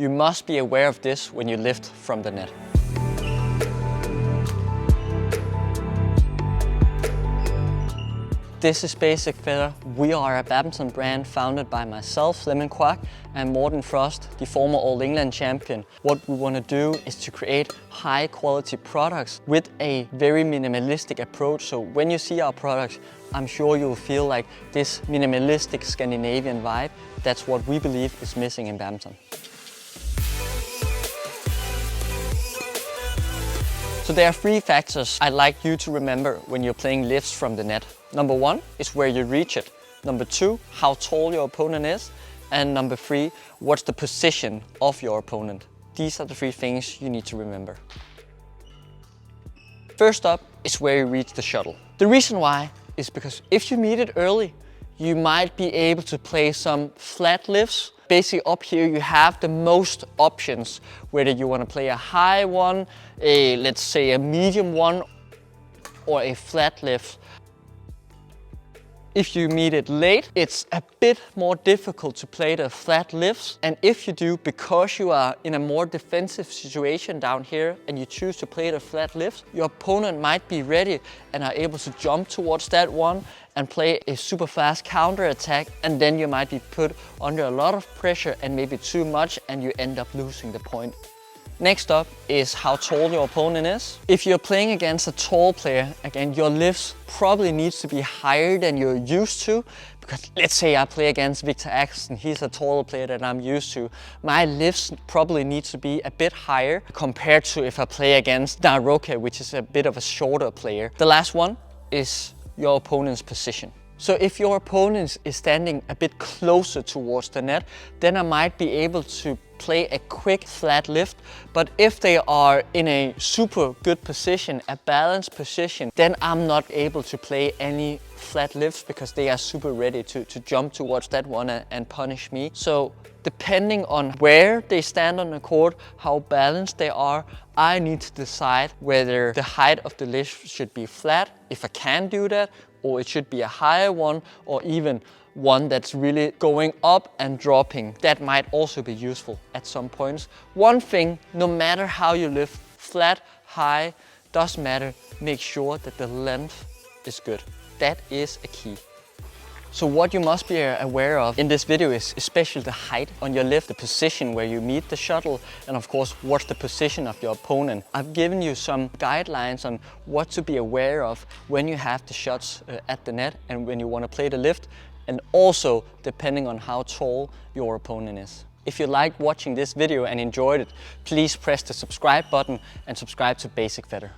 You must be aware of this when you lift from the net. This is Basic Feather. We are a badminton brand founded by myself, Flemming Quach, and Morten Frost, the former All England champion. What we want to do is to create high quality products with a very minimalistic approach. So when you see our products, I'm sure you'll feel like this minimalistic Scandinavian vibe. That's what we believe is missing in badminton. So there are 3 factors I'd like you to remember when you're playing lifts from the net. Number 1 is where you reach it. Number 2, how tall your opponent is. And number 3, what's the position of your opponent. These are the 3 things you need to remember. First up is where you reach the shuttle. The reason why is because if you meet it early, you might be able to play some flat lifts. Basically up here you have the most options, whether you want to play a high one, let's say a medium one, or a flat lift. If you meet it late, it's a bit more difficult to play the flat lifts. And if you do, because you are in a more defensive situation down here and you choose to play the flat lifts, your opponent might be ready and are able to jump towards that one and play a super fast counter attack, and then you might be put under a lot of pressure and maybe too much, and you end up losing the point. Next up is how tall your opponent is. If you're playing against a tall player, again, your lifts probably needs to be higher than you're used to. Because let's say I play against Victor Axelsen, he's a taller player than I'm used to. My lifts probably need to be a bit higher compared to if I play against Daroka, which is a bit of a shorter player. The last one is your opponent's position. So if your opponent is standing a bit closer towards the net, then I might be able to play a quick flat lift. But if they are in a super good position, a balanced position, then I'm not able to play any flat lifts because they are super ready to jump towards that one and punish me. So depending on where they stand on the court, how balanced they are, I need to decide whether the height of the lift should be flat, if I can do that, or it should be a higher one, or even one that's really going up and dropping. That might also be useful at some points. One thing, no matter how you lift, flat, high, doesn't matter, make sure that the length is good. That is a key. So what you must be aware of in this video is especially the height on your lift, the position where you meet the shuttle, and of course what's the position of your opponent. I've given you some guidelines on what to be aware of when you have the shots at the net and when you want to play the lift, and also depending on how tall your opponent is. If you liked watching this video and enjoyed it, please press the subscribe button and subscribe to Basic Feather.